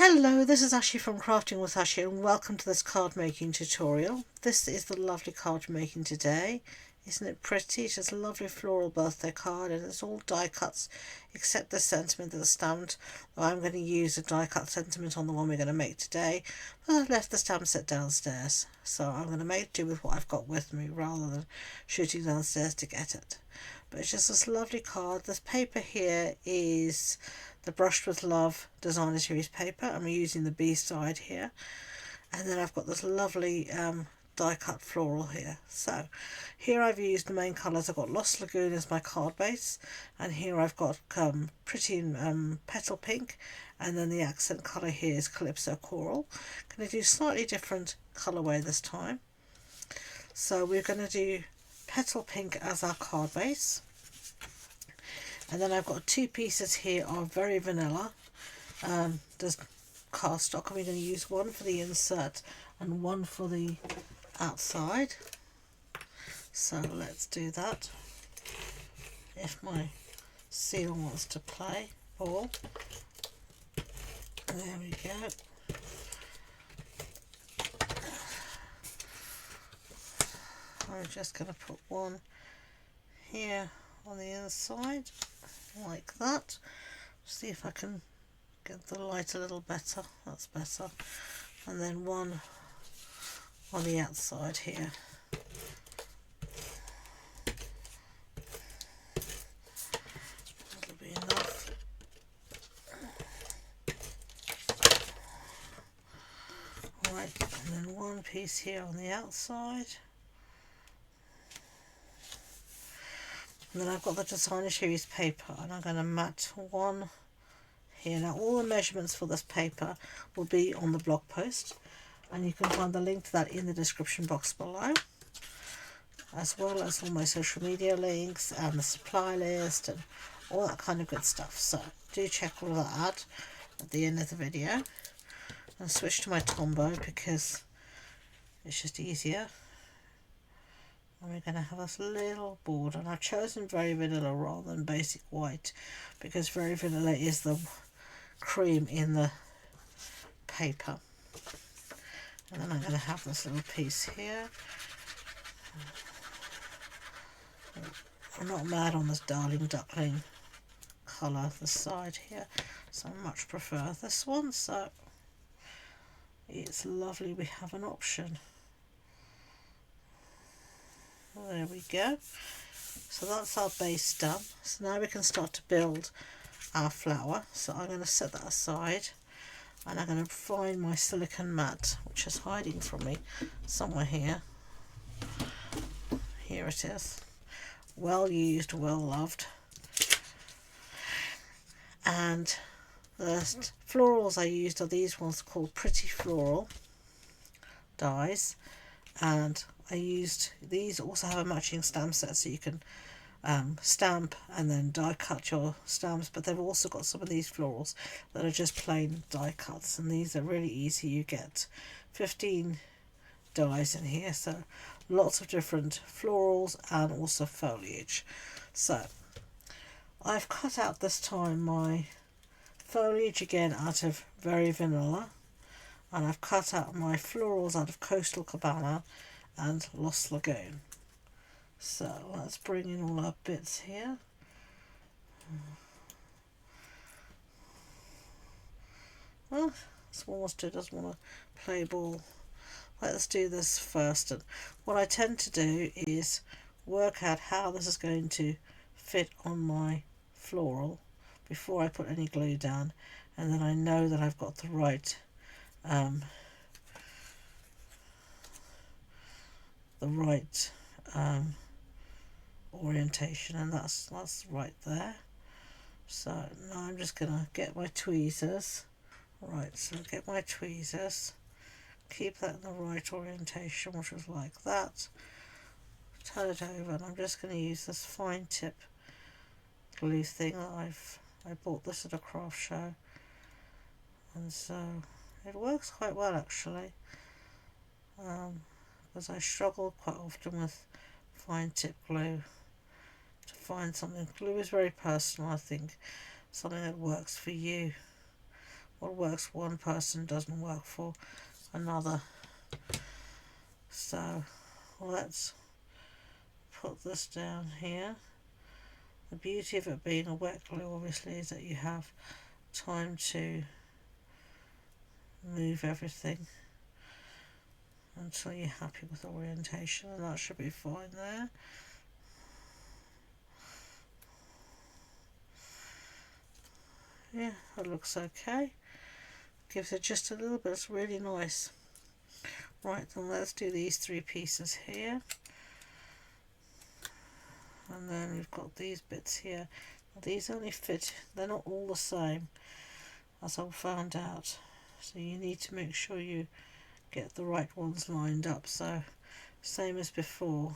Hello, this is Ashee from Crafting with Ashee and welcome to this card making tutorial. This is the lovely card we're making today. Isn't it pretty? It's just a lovely floral birthday card and it's all die cuts except the sentiment that is stamped. I'm going to use a die cut sentiment on the one we're going to make today, but I've left the stamp set downstairs, so I'm going to make do with what I've got with me rather than shooting downstairs to get it. But it's just this lovely card. This paper here is the Brushed with Love Designer Series paper. I'm using the B side here. And then I've got this lovely die cut floral here. So here I've used the main colours. I've got Lost Lagoon as my card base. And here I've got Pretty Petal Pink. And then the accent colour here is Calypso Coral. Going to do slightly different colourway this time. So we're going to do Petal Pink as our card base. And then I've got two pieces here of Very Vanilla. There's cardstock. I'm going to use one for the insert and one for the outside. So let's do that. If my seal wants to play ball. There we go. I'm just going to put one here on the inside like that. See if I can get the light a little better. That's better. And then one on the outside here. That'll be enough. Right, and then one piece here on the outside. And then I've got the Designer Series paper and I'm going to mat one here. Now all the measurements for this paper will be on the blog post and you can find the link to that in the description box below, as well as all my social media links and the supply list and all that kind of good stuff. So do check all of that out at the end of the video. And switch to my Tombow because it's just easier. And we're going to have this little border, and I've chosen Very Vanilla rather than Basic White because Very Vanilla is the cream in the paper. And then I'm going to have this little piece here. I'm not mad on this Darling Duckling colour, the side here, so I much prefer this one, so it's lovely we have an option. There we go. So that's our base done. So now we can start to build our flower. So I'm going to set that aside and I'm going to find my silicone mat, which is hiding from me somewhere here. Here it is. Well used, well loved. And the florals I used are these ones called Pretty Floral dies, and I used these. Also have a matching stamp set so you can stamp and then die cut your stamps, but they've also got some of these florals that are just plain die cuts, and these are really easy. You get 15 dies in here, so lots of different florals and also foliage. So I've cut out this time my foliage again out of Very Vanilla, and I've cut out my florals out of Coastal Cabana and Lost Lagoon. So let's bring in all our bits here. Well, Small Stu doesn't want to play ball. Let's do this first, and what I tend to do is work out how this is going to fit on my floral before I put any glue down, and then I know that I've got the right orientation, and that's right there. So now I'm just gonna get my tweezers. Right, so get my tweezers, keep that in the right orientation, which is like that. Turn it over, and I'm just going to use this fine tip glue thing that I bought this at a craft show, and so it works quite well actually, because I struggle quite often with fine tip glue to find something. Glue is very personal. I think something that works for you what works for one person doesn't work for another. So let's put this down here. The beauty of it being a wet glue obviously is that you have time to move everything until you're happy with the orientation, and that should be fine there. Yeah, that looks okay. Gives it just a little bit, it's really nice. Right, then let's do these 3 pieces here. And then we've got these bits here. These only fit, they're not all the same, as I found out. So you need to make sure you get the right ones lined up. So same as before,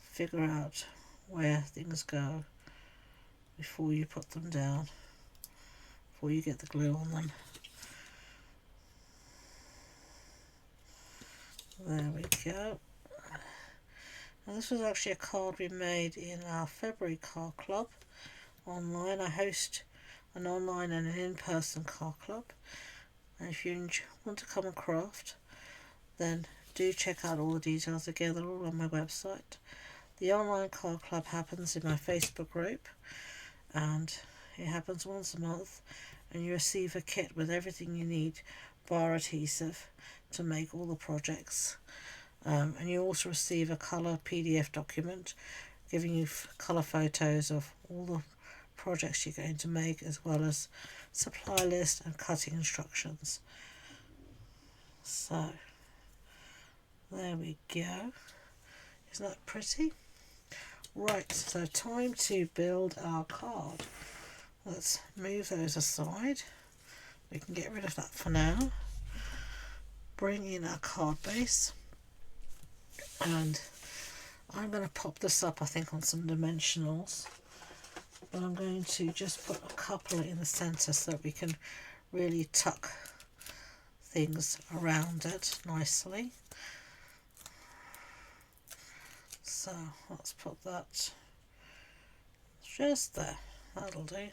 figure out where things go before you put them down, before you get the glue on them. There we go. And this was actually a card we made in our February card club online. I host an online and an in-person card club, and if you want to come and craft, then do check out all the details again. They're all on my website. The online card club happens in my Facebook group, and it happens once a month, and you receive a kit with everything you need bar adhesive to make all the projects. And you also receive a colour PDF document giving you colour photos of all the projects you're going to make, as well as supply list and cutting instructions. So there we go. Isn't that pretty? Right, so time to build our card. Let's move those aside. We can get rid of that for now. Bring in our card base. And I'm going to pop this up, I think, on some dimensionals, but I'm going to just put a couple in the centre so that we can really tuck things around it nicely. So let's put that just there, that'll do.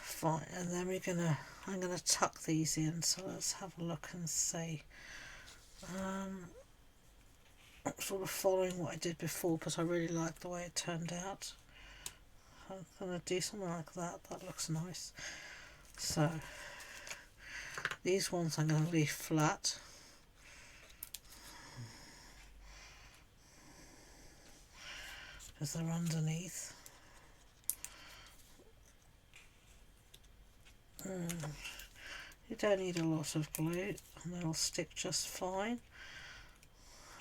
Fine, and then I'm gonna tuck these in, so let's have a look and see. I'm sort of following what I did before, but I really like the way it turned out. I'm going to do something like that. That looks nice. So these ones I'm going to leave flat. Because they're underneath. You don't need a lot of glue, and they'll stick just fine.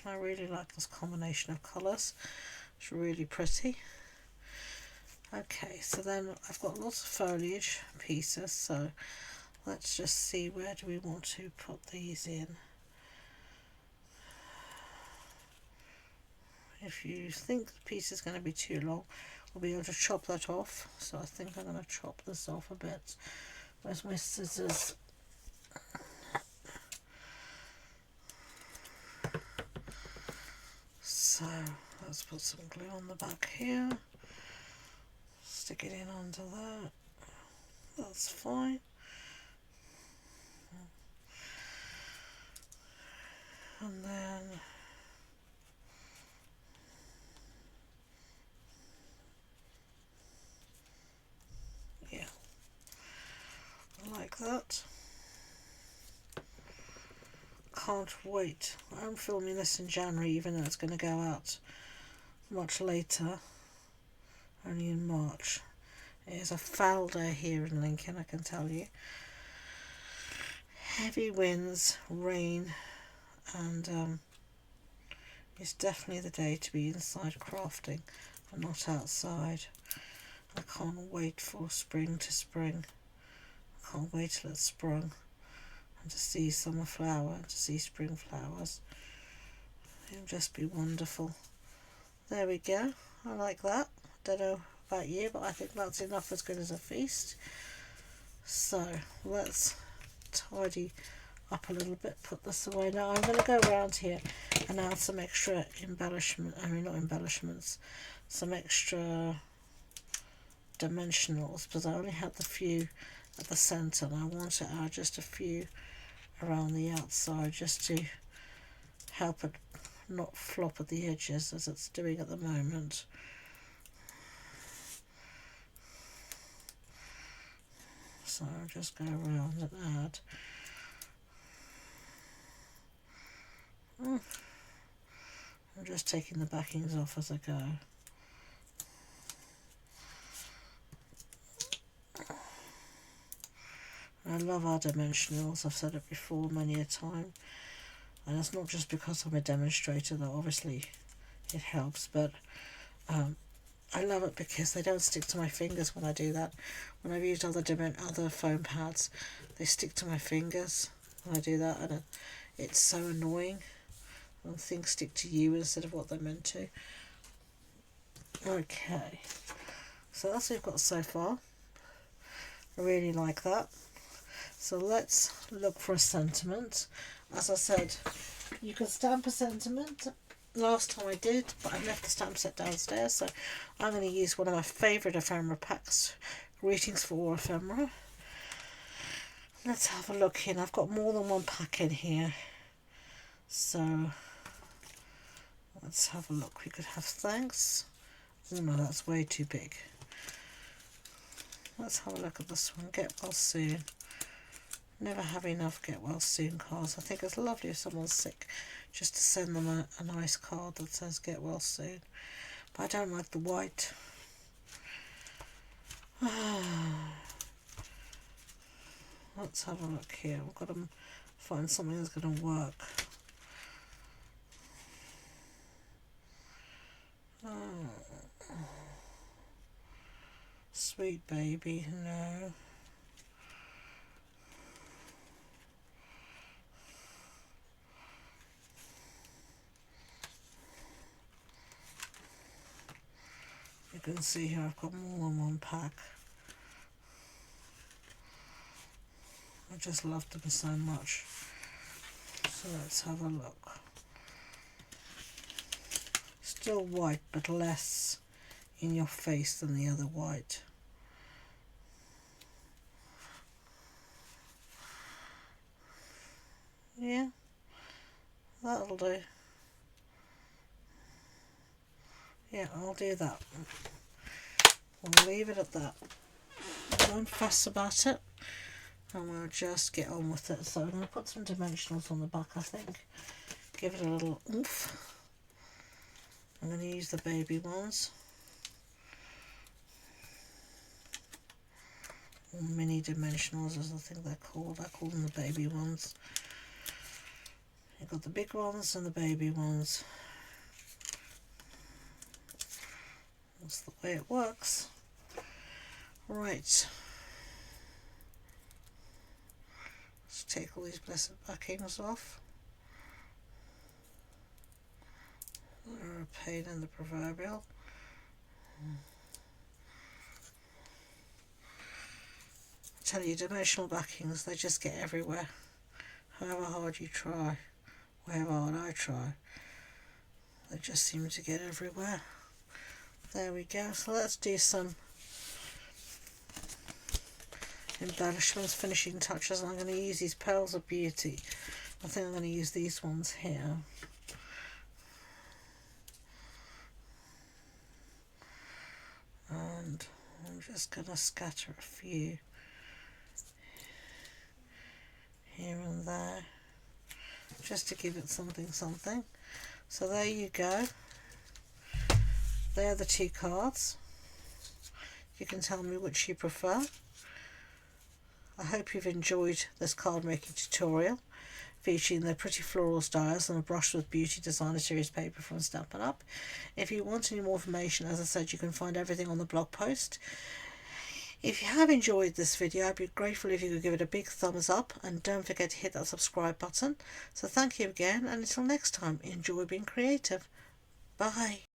I really like this combination of colours. It's really pretty. Okay, so then I've got lots of foliage pieces, so let's just see, where do we want to put these in. If you think the piece is going to be too long, we'll be able to chop that off. So I think I'm going to chop this off a bit. Where's my scissors? So let's put some glue on the back here, stick it in under that, that's fine. And then yeah, like that. Can't wait. I'm filming this in January, even though it's going to go out much later, only in March. It is a foul day here in Lincoln, I can tell you. Heavy winds, rain, and it's definitely the day to be inside crafting and not outside. I can't wait for spring to spring. I can't wait till it's sprung, and to see summer flower, to see spring flowers. It'll just be wonderful. There we go. I like that. Don't know about you, but I think that's enough as good as a feast. So let's tidy up a little bit, put this away. Now I'm going to go around here and add some extra embellishment, not embellishments, some extra dimensionals, but I only had the few at the centre, and I want to add just a few around the outside just to help it not flop at the edges as it's doing at the moment. So I'll just go around and add. I'm just taking the backings off as I go. I love our dimensionals, I've said it before many a time, and it's not just because I'm a demonstrator, though obviously it helps, but I love it because they don't stick to my fingers when I do that. When I've used other foam pads, they stick to my fingers when I do that, and it's so annoying when things stick to you instead of what they're meant to. Okay, so that's what we've got so far. I really like that. So let's look for a sentiment. As I said, you can stamp a sentiment. Last time I did, but I left the stamp set downstairs, so I'm going to use one of my favourite ephemera packs, Greetings for All Ephemera. Let's have a look in. I've got more than one pack in here, so let's have a look. We could have thanks. Oh no, that's way too big. Let's have a look at this one. Get well soon. Never have enough get well soon cards. I think it's lovely if someone's sick just to send them a nice card that says get well soon. But I don't like the white. Let's have a look here. We've got to find something that's going to work. Sweet baby, no. You can see here I've got more than one pack. I just love them so much. So let's have a look. Still white, but less in your face than the other white. Yeah, that'll do. Yeah, I'll do that. We'll leave it at that. Don't fuss about it, and we'll just get on with it. So I'm going to put some dimensionals on the back, I think. Give it a little oomph. I'm going to use the baby ones. Or mini dimensionals, as I think they're called. I call them the baby ones. You've got the big ones and the baby ones. That's the way it works. Right. Let's take all these blessed backings off. They're a pain in the proverbial. I tell you, dimensional backings, they just get everywhere. However hard you try, however hard I try, they just seem to get everywhere. There we go. So let's do some embellishments, finishing touches. I'm going to use these Pearls of Beauty. I think I'm going to use these ones here. And I'm just going to scatter a few here and there, just to give it something. So there you go. They're the two cards. You can tell me which you prefer. I hope you've enjoyed this card making tutorial featuring the Pretty Florals dies and a Brush with Beauty Designer Series paper from Stampin' Up. If you want any more information, as I said, you can find everything on the blog post. If you have enjoyed this video, I'd be grateful if you could give it a big thumbs up, and don't forget to hit that subscribe button. So thank you again, and until next time, enjoy being creative. Bye.